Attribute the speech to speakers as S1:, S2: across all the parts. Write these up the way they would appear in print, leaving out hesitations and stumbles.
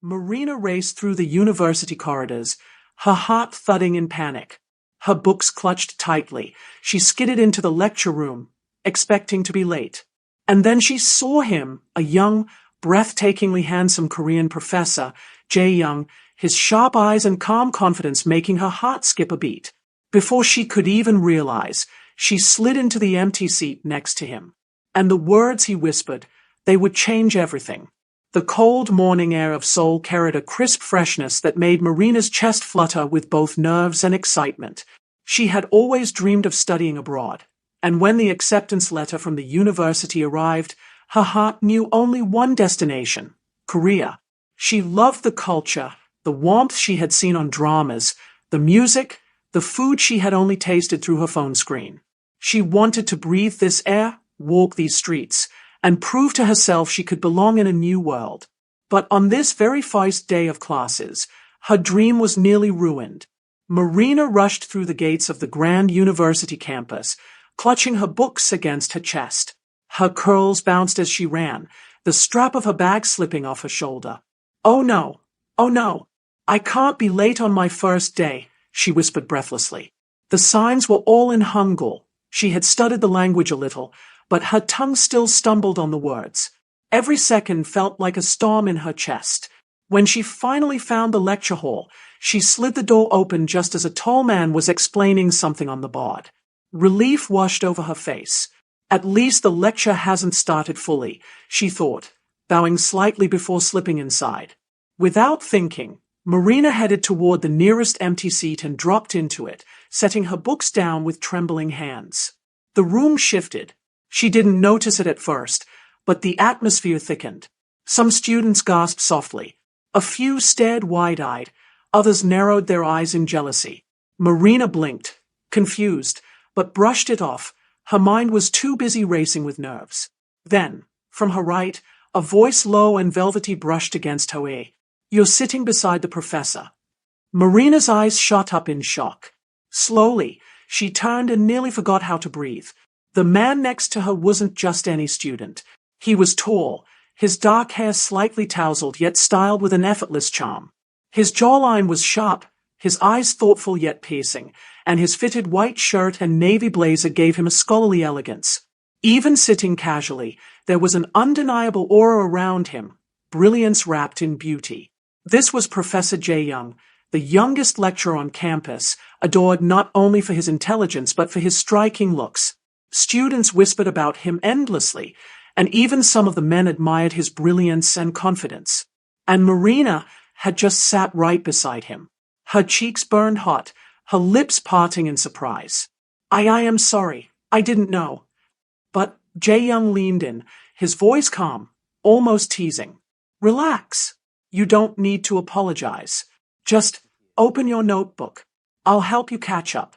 S1: Marina raced through the university corridors, her heart thudding in panic. Her books clutched tightly. She skidded into the lecture room, expecting to be late. And then she saw him, a young, breathtakingly handsome Korean professor, Jae-young, his sharp eyes and calm confidence making her heart skip a beat. Before she could even realize, she slid into the empty seat next to him. And the words he whispered, they would change everything. The cold morning air of Seoul carried a crisp freshness that made Marina's chest flutter with both nerves and excitement. She had always dreamed of studying abroad, and when the acceptance letter from the university arrived, her heart knew only one destination, Korea. She loved the culture, the warmth she had seen on dramas, the music, the food she had only tasted through her phone screen. She wanted to breathe this air, walk these streets, and prove to herself she could belong in a new world. But on this very first day of classes, her dream was nearly ruined. Marina rushed through the gates of the grand university campus, clutching her books against her chest. Her curls bounced as she ran, the strap of her bag slipping off her shoulder. "Oh no! Oh no! I can't be late on my first day," she whispered breathlessly. The signs were all in Hangul. She had studied the language a little, but her tongue still stumbled on the words. Every second felt like a storm in her chest. When she finally found the lecture hall, she slid the door open just as a tall man was explaining something on the board. Relief washed over her face. At least the lecture hasn't started fully, she thought, bowing slightly before slipping inside. Without thinking, Marina headed toward the nearest empty seat and dropped into it, setting her books down with trembling hands. The room shifted. She didn't notice it at first, but the atmosphere thickened. Some students gasped softly. A few stared wide-eyed. Others narrowed their eyes in jealousy. Marina blinked, confused, but brushed it off. Her mind was too busy racing with nerves. Then, from her right, a voice low and velvety brushed against her ear. "You're sitting beside the professor." Marina's eyes shot up in shock. Slowly, she turned and nearly forgot how to breathe. The man next to her wasn't just any student. He was tall, his dark hair slightly tousled yet styled with an effortless charm. His jawline was sharp, his eyes thoughtful yet piercing, and his fitted white shirt and navy blazer gave him a scholarly elegance. Even sitting casually, there was an undeniable aura around him, brilliance wrapped in beauty. This was Professor Jae-young, the youngest lecturer on campus, adored not only for his intelligence but for his striking looks. Students whispered about him endlessly, and even some of the men admired his brilliance and confidence. And Marina had just sat right beside him. Her cheeks burned hot, her lips parting in surprise. I am sorry, I didn't know." But Jae-young leaned in, his voice calm, almost teasing. "Relax. You don't need to apologize. Just open your notebook. I'll help you catch up."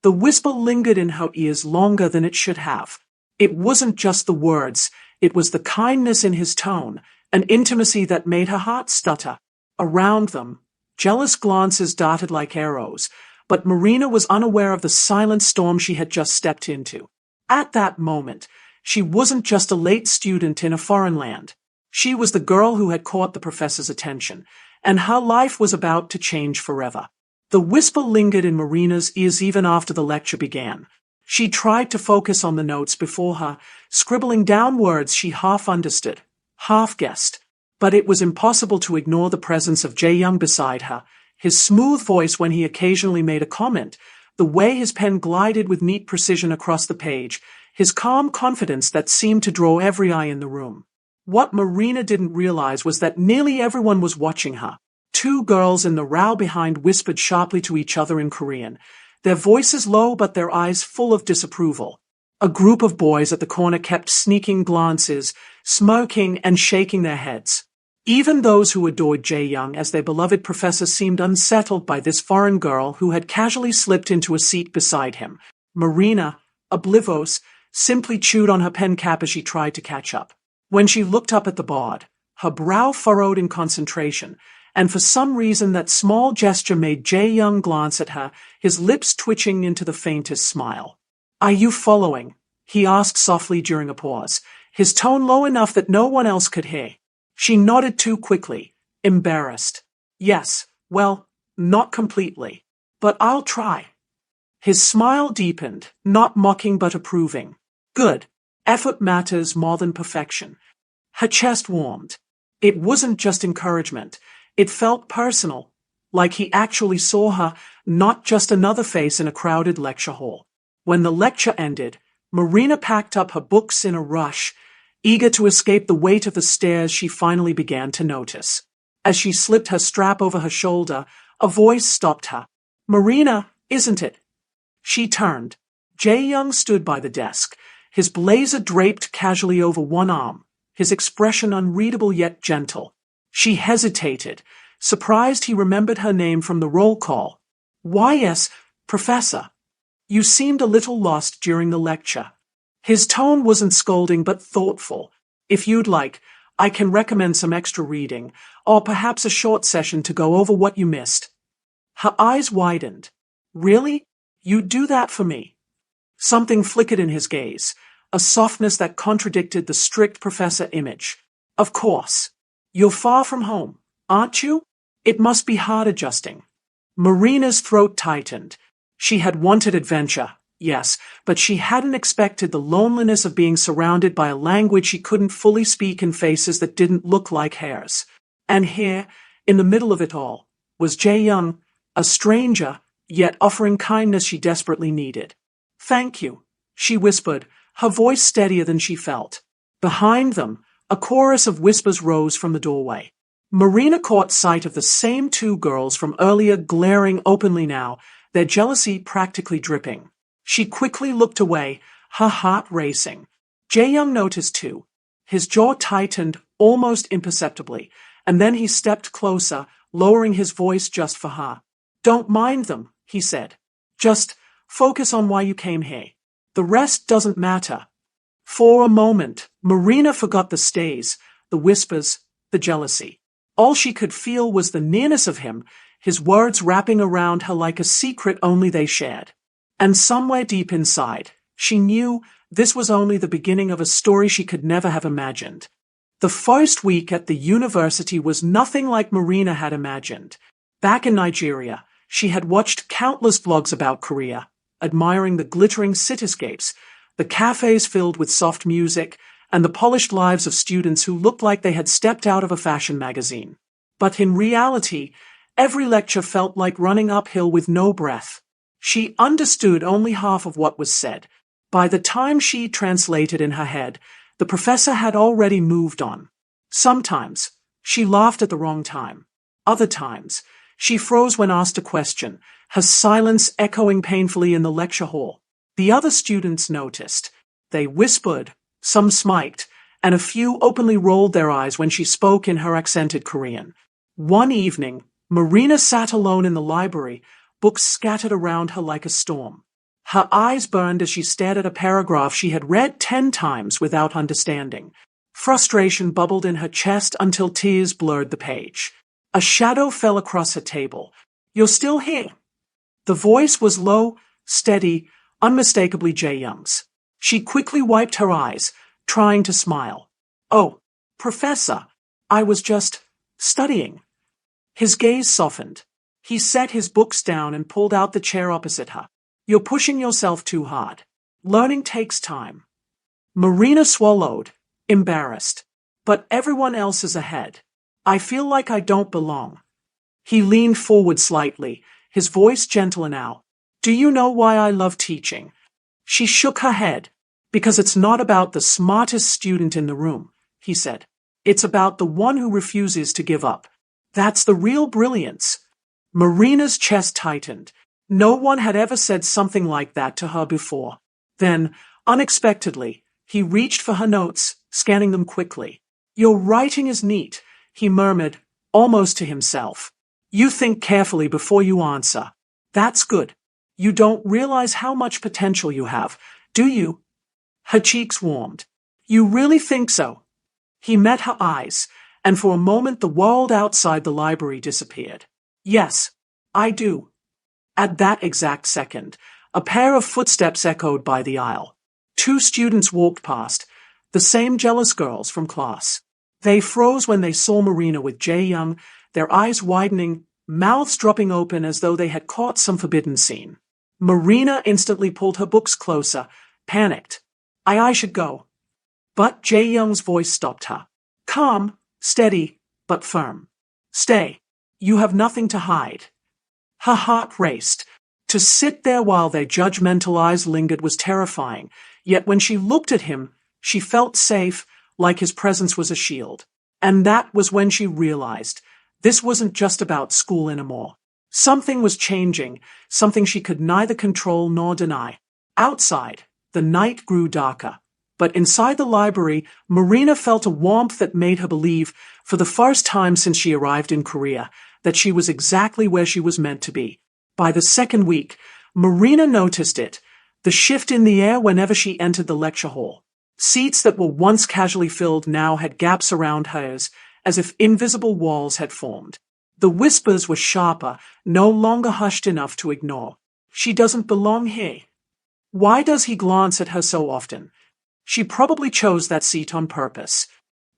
S1: The whisper lingered in her ears longer than it should have. It wasn't just the words, it was the kindness in his tone, an intimacy that made her heart stutter. Around them, jealous glances darted like arrows, but Marina was unaware of the silent storm she had just stepped into. At that moment, she wasn't just a late student in a foreign land. She was the girl who had caught the professor's attention, and her life was about to change forever. The whisper lingered in Marina's ears even after the lecture began. She tried to focus on the notes before her, scribbling down words she half understood, half guessed. But it was impossible to ignore the presence of Jae-young beside her, his smooth voice when he occasionally made a comment, the way his pen glided with neat precision across the page, his calm confidence that seemed to draw every eye in the room. What Marina didn't realize was that nearly everyone was watching her. Two girls in the row behind whispered sharply to each other in Korean, their voices low but their eyes full of disapproval. A group of boys at the corner kept sneaking glances, smirking and shaking their heads. Even those who adored Jae-young as their beloved professor seemed unsettled by this foreign girl who had casually slipped into a seat beside him. Marina, oblivious, simply chewed on her pen cap as she tried to catch up. When she looked up at the board, her brow furrowed in concentration, and for some reason that small gesture made Jae-young glance at her, his lips twitching into the faintest smile. "Are you following?" he asked softly during a pause, his tone low enough that no one else could hear. She nodded too quickly, embarrassed. Yes, well, not completely. But I'll try. His smile deepened, not mocking but approving. Good. Effort matters more than perfection. Her chest warmed. It wasn't just encouragement. It felt personal, like he actually saw her, not just another face in a crowded lecture hall. When the lecture ended, Marina packed up her books in a rush, eager to escape the weight of the stares she finally began to notice. As she slipped her strap over her shoulder, a voice stopped her. Marina, isn't it? She turned. Jae-young stood by the desk, his blazer draped casually over one arm, his expression unreadable yet gentle. She hesitated, surprised he remembered her name from the roll call. Why, yes, Professor. You seemed a little lost during the lecture. His tone wasn't scolding but thoughtful. If you'd like, I can recommend some extra reading, or perhaps a short session to go over what you missed. Her eyes widened. Really? You'd do that for me? Something flickered in his gaze, a softness that contradicted the strict professor image. Of course. You're far from home, aren't you? It must be hard adjusting. Marina's throat tightened. She had wanted adventure, yes, but she hadn't expected the loneliness of being surrounded by a language she couldn't fully speak in faces that didn't look like hers. And here, in the middle of it all, was Jae-young, a stranger, yet offering kindness she desperately needed. Thank you, she whispered, her voice steadier than she felt. Behind them, a chorus of whispers rose from the doorway. Marina caught sight of the same two girls from earlier glaring openly now, their jealousy practically dripping. She quickly looked away, her heart racing. Jae-young noticed too. His jaw tightened almost imperceptibly, and then he stepped closer, lowering his voice just for her. Don't mind them, he said. Just focus on why you came here. The rest doesn't matter. For a moment, Marina forgot the stays, the whispers, the jealousy. All she could feel was the nearness of him, his words wrapping around her like a secret only they shared. And somewhere deep inside, she knew this was only the beginning of a story she could never have imagined. The first week at the university was nothing like Marina had imagined. Back in Nigeria, she had watched countless vlogs about Korea, admiring the glittering cityscapes, the cafes filled with soft music, and the polished lives of students who looked like they had stepped out of a fashion magazine. But in reality, every lecture felt like running uphill with no breath. She understood only half of what was said. By the time she translated in her head, the professor had already moved on. Sometimes, she laughed at the wrong time. Other times, she froze when asked a question, her silence echoing painfully in the lecture hall. The other students noticed. They whispered, some smiked, and a few openly rolled their eyes when she spoke in her accented Korean. One evening, Marina sat alone in the library, books scattered around her like a storm. Her eyes burned as she stared at a paragraph she had read 10 times without understanding. Frustration bubbled in her chest until tears blurred the page. A shadow fell across her table. You're still here. The voice was low, steady, unmistakably Jae-young's. She quickly wiped her eyes, trying to smile. Oh, Professor, I was just studying. His gaze softened. He set his books down and pulled out the chair opposite her. You're pushing yourself too hard. Learning takes time. Marina swallowed, embarrassed. But everyone else is ahead. I feel like I don't belong. He leaned forward slightly, his voice gentler now. Do you know why I love teaching? She shook her head. Because it's not about the smartest student in the room, he said. It's about the one who refuses to give up. That's the real brilliance. Marina's chest tightened. No one had ever said something like that to her before. Then, unexpectedly, he reached for her notes, scanning them quickly. Your writing is neat, he murmured, almost to himself. You think carefully before you answer. That's good. You don't realize how much potential you have, do you? Her cheeks warmed. You really think so? He met her eyes, and for a moment the world outside the library disappeared. Yes, I do. At that exact second, a pair of footsteps echoed by the aisle. 2 students walked past, the same jealous girls from class. They froze when they saw Marina with Jae-young, their eyes widening, mouths dropping open as though they had caught some forbidden scene. Marina instantly pulled her books closer, panicked. I should go. But Jae-young's voice stopped her. Calm, steady, but firm. Stay. You have nothing to hide. Her heart raced. To sit there while their judgmental eyes lingered was terrifying, yet when she looked at him, she felt safe, like his presence was a shield. And that was when she realized this wasn't just about school anymore. Something was changing, something she could neither control nor deny. Outside, the night grew darker. But inside the library, Marina felt a warmth that made her believe, for the first time since she arrived in Korea, that she was exactly where she was meant to be. By the second week, Marina noticed it, the shift in the air whenever she entered the lecture hall. Seats that were once casually filled now had gaps around hers, as if invisible walls had formed. The whispers were sharper, no longer hushed enough to ignore. She doesn't belong here. Why does he glance at her so often? She probably chose that seat on purpose.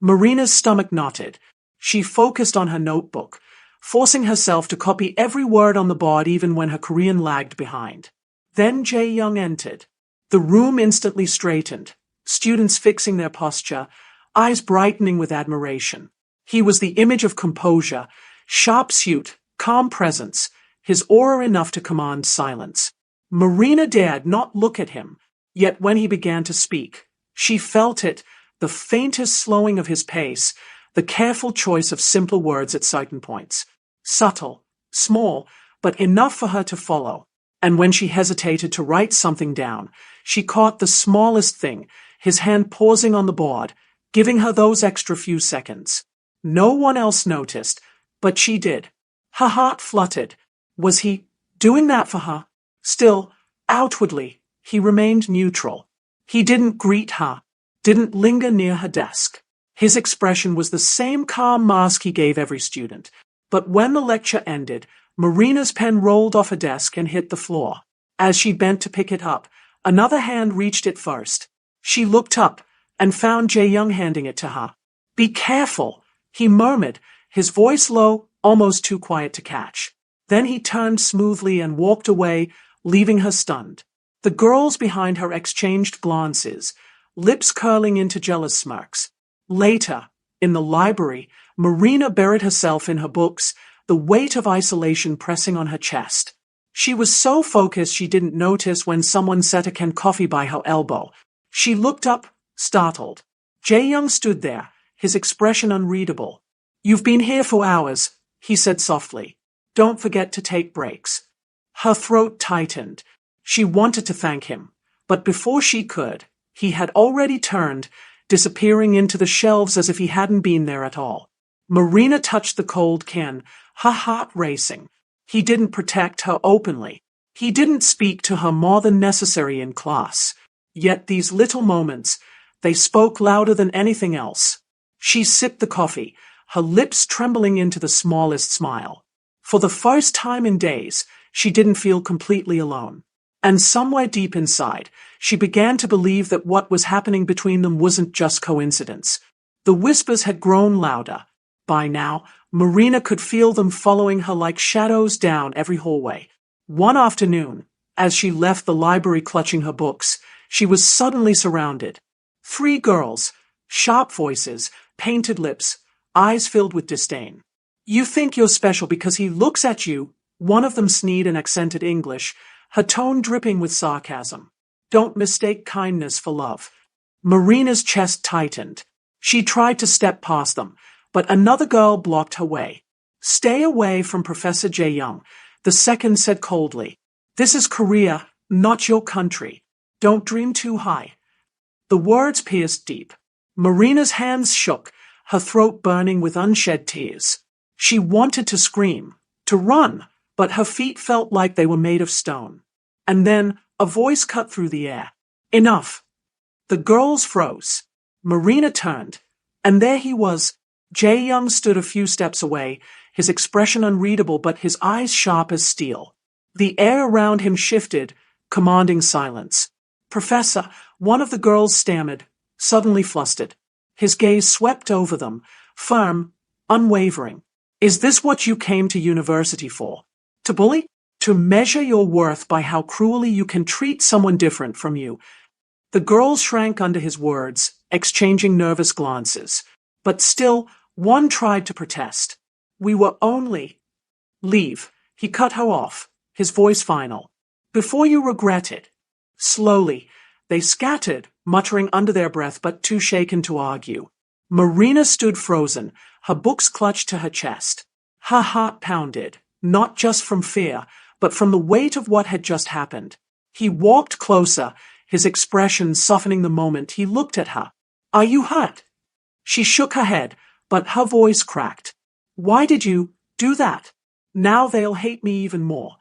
S1: Marina's stomach knotted. She focused on her notebook, forcing herself to copy every word on the board even when her Korean lagged behind. Then Jae-young entered. The room instantly straightened, students fixing their posture, eyes brightening with admiration. He was the image of composure, sharp suit, calm presence, his aura enough to command silence. Marina dared not look at him, yet when he began to speak, she felt it, the faintest slowing of his pace, the careful choice of simpler words at certain points. Subtle, small, but enough for her to follow. And when she hesitated to write something down, she caught the smallest thing, his hand pausing on the board, giving her those extra few seconds. No one else noticed, but she did. Her heart fluttered. Was he doing that for her? Still, outwardly, he remained neutral. He didn't greet her, didn't linger near her desk. His expression was the same calm mask he gave every student. But when the lecture ended, Marina's pen rolled off her desk and hit the floor. As she bent to pick it up, another hand reached it first. She looked up and found Jae-young handing it to her. Be careful, he murmured, his voice low, almost too quiet to catch. Then he turned smoothly and walked away, leaving her stunned. The girls behind her exchanged glances, lips curling into jealous smirks. Later, in the library, Marina buried herself in her books, the weight of isolation pressing on her chest. She was so focused she didn't notice when someone set a can of coffee by her elbow. She looked up, startled. Jae-young stood there, his expression unreadable. You've been here for hours, he said softly. Don't forget to take breaks. Her throat tightened. She wanted to thank him, but before she could, he had already turned, disappearing into the shelves as if he hadn't been there at all. Marina touched the cold can, her heart racing. He didn't protect her openly. He didn't speak to her more than necessary in class. Yet these little moments, they spoke louder than anything else. She sipped the coffee, her lips trembling into the smallest smile. For the first time in days, she didn't feel completely alone. And somewhere deep inside, she began to believe that what was happening between them wasn't just coincidence. The whispers had grown louder. By now, Marina could feel them following her like shadows down every hallway. One afternoon, as she left the library clutching her books, she was suddenly surrounded. 3 girls, sharp voices, painted lips, eyes filled with disdain. You think you're special because he looks at you, one of them sneered in accented English, her tone dripping with sarcasm. Don't mistake kindness for love. Marina's chest tightened. She tried to step past them, but another girl blocked her way. Stay away from Professor Jae-young, the second said coldly. This is Korea, not your country. Don't dream too high. The words pierced deep. Marina's hands shook, her throat burning with unshed tears. She wanted to scream, to run, but her feet felt like they were made of stone. And then, a voice cut through the air. Enough. The girls froze. Marina turned, and there he was. Jae-young stood a few steps away, his expression unreadable but his eyes sharp as steel. The air around him shifted, commanding silence. Professor, one of the girls stammered, suddenly flustered. His gaze swept over them, firm, unwavering. Is this what you came to university for? To bully? To measure your worth by how cruelly you can treat someone different from you? The girls shrank under his words, exchanging nervous glances. But still, one tried to protest. We were only... Leave. He cut her off, his voice final. Before you regret it. Slowly, they scattered, muttering under their breath but too shaken to argue. Marina stood frozen, her books clutched to her chest. Her heart pounded, not just from fear, but from the weight of what had just happened. He walked closer, his expression softening the moment he looked at her. Are you hurt? She shook her head, but her voice cracked. Why did you do that? Now they'll hate me even more.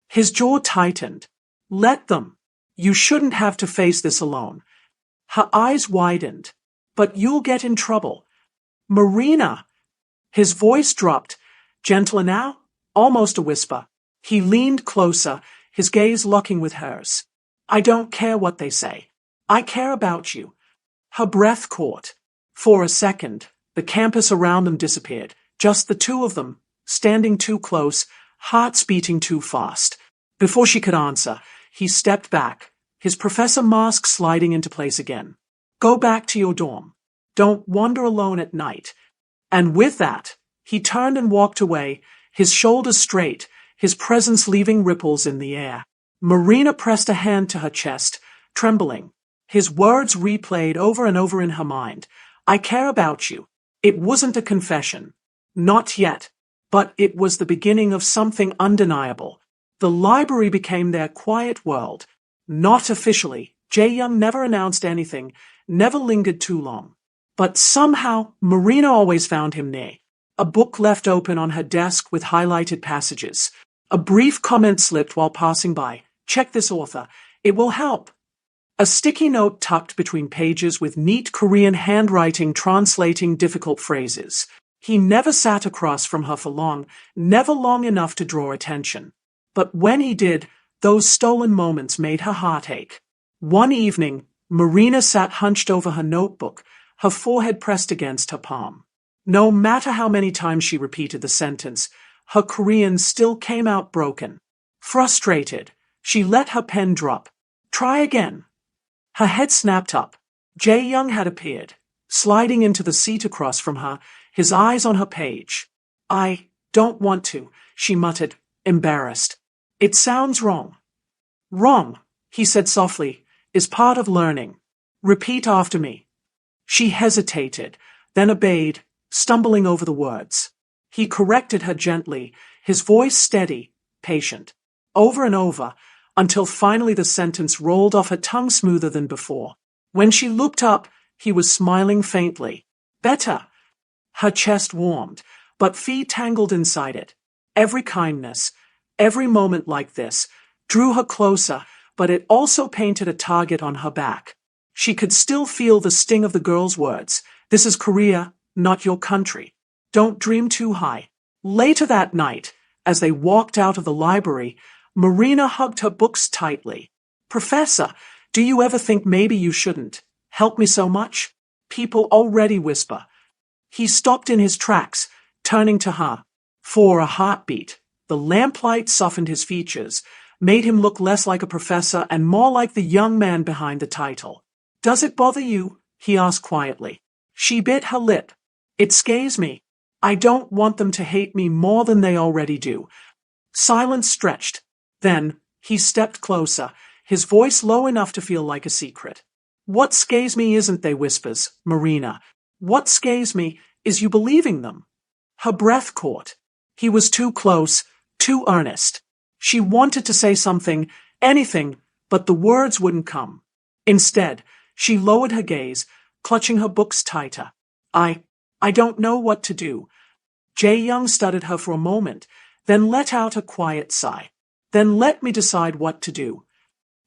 S1: His jaw tightened. Let them. You shouldn't have to face this alone. Her eyes widened. But you'll get in trouble. Marina! His voice dropped. Gentler now? Almost a whisper. He leaned closer, his gaze locking with hers. I don't care what they say. I care about you. Her breath caught. For a second, the campus around them disappeared. Just the two of them, standing too close, hearts beating too fast. Before she could answer, he stepped back, his professor mask sliding into place again. Go back to your dorm. Don't wander alone at night. And with that, he turned and walked away, his shoulders straight, his presence leaving ripples in the air. Marina pressed a hand to her chest, trembling. His words replayed over and over in her mind. I care about you. It wasn't a confession. Not yet. But it was the beginning of something undeniable. The library became their quiet world. Not officially. Jae-young never announced anything, never lingered too long. But somehow, Marina always found him near. A book left open on her desk with highlighted passages. A brief comment slipped while passing by. Check this author. It will help. A sticky note tucked between pages with neat Korean handwriting translating difficult phrases. He never sat across from her for long, never long enough to draw attention. But when he did, those stolen moments made her heart ache. One evening, Marina sat hunched over her notebook, her forehead pressed against her palm. No matter how many times she repeated the sentence, her Korean still came out broken. Frustrated, she let her pen drop. Try again. Her head snapped up. Jae-young had appeared, sliding into the seat across from her, his eyes on her page. I don't want to, she muttered, embarrassed. It sounds wrong. Wrong, he said softly, is part of learning. Repeat after me. She hesitated, then obeyed, stumbling over the words. He corrected her gently, his voice steady, patient. Over and over, until finally the sentence rolled off her tongue smoother than before. When she looked up, he was smiling faintly. Better. Her chest warmed, but feet tangled inside it. Every kindness, every moment like this, drew her closer, but it also painted a target on her back. She could still feel the sting of the girl's words. This is Korea, not your country. Don't dream too high. Later that night, as they walked out of the library, Marina hugged her books tightly. Professor, do you ever think maybe you shouldn't help me so much? People already whisper. He stopped in his tracks, turning to her. For a heartbeat, the lamplight softened his features, made him look less like a professor and more like the young man behind the title. Does it bother you? He asked quietly. She bit her lip. It scares me. I don't want them to hate me more than they already do. Silence stretched. Then, he stepped closer, his voice low enough to feel like a secret. What scares me isn't they whispers, Marina. What scares me is you believing them. Her breath caught. He was too close, too earnest. She wanted to say something, anything, but the words wouldn't come. Instead, she lowered her gaze, clutching her books tighter. I don't know what to do. Jae-young studied her for a moment, then let out a quiet sigh. Then let me decide what to do.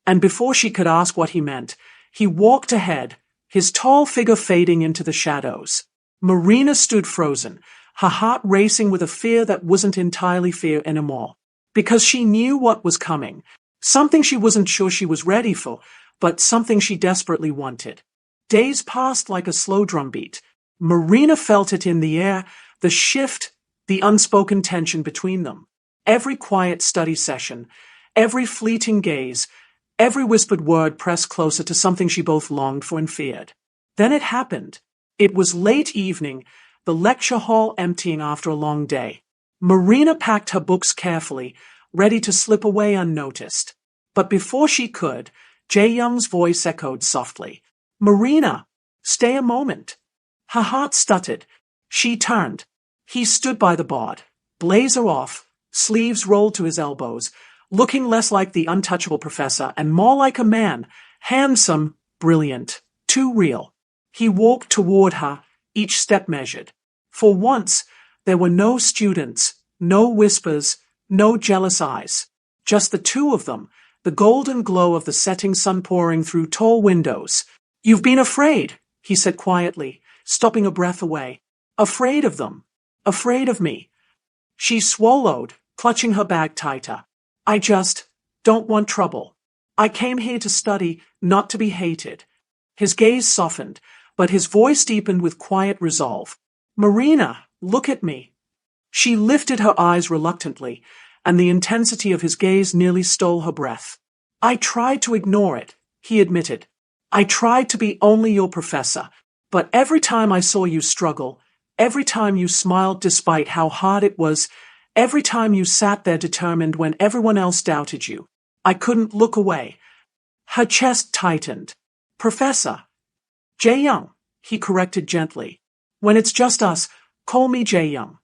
S1: And before she could ask what he meant, he walked ahead, his tall figure fading into the shadows. Marina stood frozen, her heart racing with a fear that wasn't entirely fear anymore. Because she knew what was coming. Something she wasn't sure she was ready for, but something she desperately wanted. Days passed like a slow drumbeat. Marina felt it in the air, the shift, the unspoken tension between them. Every quiet study session, every fleeting gaze, every whispered word pressed closer to something she both longed for and feared. Then it happened. It was late evening, the lecture hall emptying after a long day. Marina packed her books carefully, ready to slip away unnoticed. But before she could, Jae-young's voice echoed softly. "Marina, stay a moment." Her heart stuttered. She turned. He stood by the board, blazer off, sleeves rolled to his elbows, looking less like the untouchable professor and more like a man, handsome, brilliant, too real. He walked toward her, each step measured. For once, there were no students, no whispers, no jealous eyes. Just the two of them, the golden glow of the setting sun pouring through tall windows. "You've been afraid," he said quietly, stopping a breath away. "Afraid of them. Afraid of me." She swallowed, clutching her bag tighter. "I just don't want trouble. I came here to study, not to be hated." His gaze softened, but his voice deepened with quiet resolve. "Marina, look at me." She lifted her eyes reluctantly, and the intensity of his gaze nearly stole her breath. "I tried to ignore it," he admitted. "I tried to be only your professor, but every time I saw you struggle, every time you smiled despite how hard it was, every time you sat there determined when everyone else doubted you, I couldn't look away." Her chest tightened. "Professor." "Jae-young," he corrected gently. "When it's just us, call me Jae-young."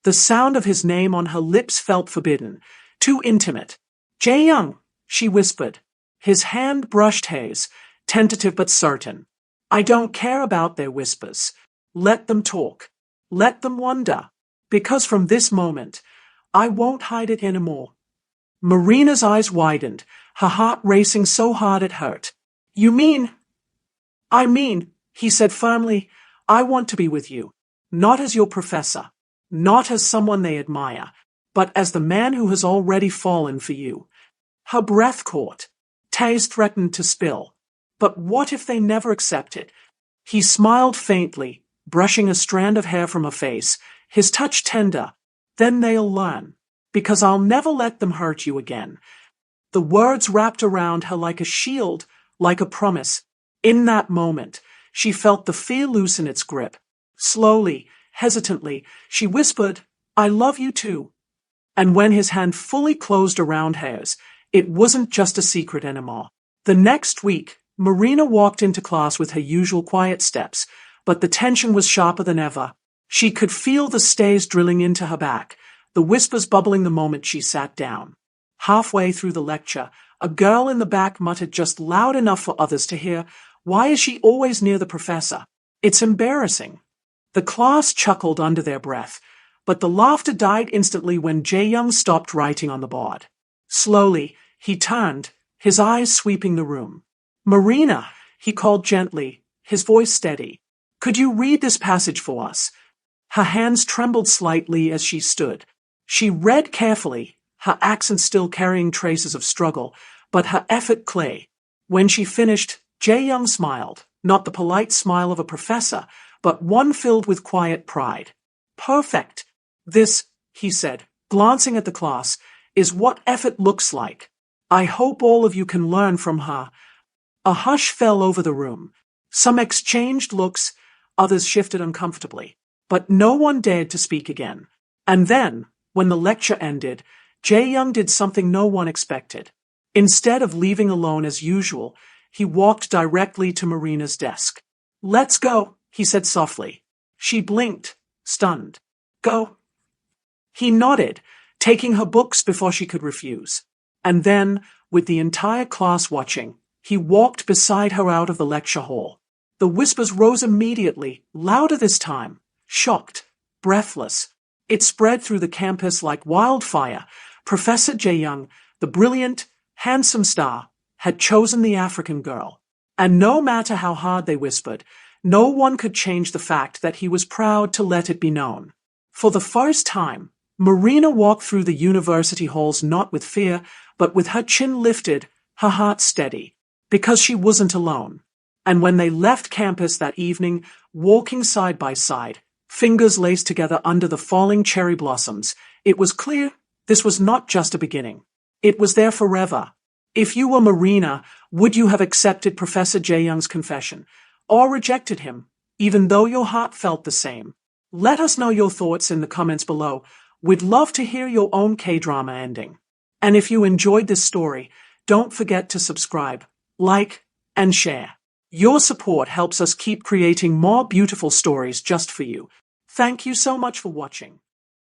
S1: The sound of his name on her lips felt forbidden, too intimate. "Jae-young," she whispered. His hand brushed hers, tentative but certain. "I don't care about their whispers. Let them talk. Let them wonder. Because from this moment, I won't hide it anymore." Marina's eyes widened, her heart racing so hard it hurt. "You mean?" "I mean," he said firmly, "I want to be with you. Not as your professor. Not as someone they admire, but as the man who has already fallen for you." Her breath caught. Tears threatened to spill. But what if they never accept it? He smiled faintly, brushing a strand of hair from her face, his touch tender. "Then they'll learn. Because I'll never let them hurt you again." The words wrapped around her like a shield, like a promise. In that moment, she felt the fear loosen its grip. Slowly, hesitantly, she whispered, "I love you too." And when his hand fully closed around hers, it wasn't just a secret anymore. The next week, Marina walked into class with her usual quiet steps, but the tension was sharper than ever. She could feel the stays drilling into her back, the whispers bubbling the moment she sat down. Halfway through the lecture, a girl in the back muttered just loud enough for others to hear, "Why is she always near the professor? It's embarrassing." The class chuckled under their breath, but the laughter died instantly when Jae-young stopped writing on the board. Slowly, he turned, his eyes sweeping the room. "Marina," he called gently, his voice steady. "Could you read this passage for us?" Her hands trembled slightly as she stood. She read carefully, her accent still carrying traces of struggle, but her effort clear. When she finished, Jae-young smiled, not the polite smile of a professor, but one filled with quiet pride. "Perfect. This," he said, glancing at the class, "is what effort looks like. I hope all of you can learn from her." A hush fell over the room. Some exchanged looks, others shifted uncomfortably, but no one dared to speak again. And then, when the lecture ended, Jae-young did something no one expected. Instead of leaving alone as usual, he walked directly to Marina's desk. "Let's go," he said softly. She blinked, stunned. "Go?" He nodded, taking her books before she could refuse. And then, with the entire class watching, he walked beside her out of the lecture hall. The whispers rose immediately, louder this time, shocked, breathless. It spread through the campus like wildfire. Professor Jae-young, the brilliant, handsome star, had chosen the African girl. And no matter how hard they whispered, no one could change the fact that he was proud to let it be known. For the first time, Marina walked through the university halls not with fear, but with her chin lifted, her heart steady, because she wasn't alone. And when they left campus that evening, walking side by side, fingers laced together under the falling cherry blossoms. It was clear this was not just a beginning. It was there forever. If you were Marina, would you have accepted Professor Jae-young's confession, or rejected him, even though your heart felt the same? Let us know your thoughts in the comments below. We'd love to hear your own K-drama ending. And if you enjoyed this story, don't forget to subscribe, like, and share. Your support helps us keep creating more beautiful stories just for you. Thank you so much for watching.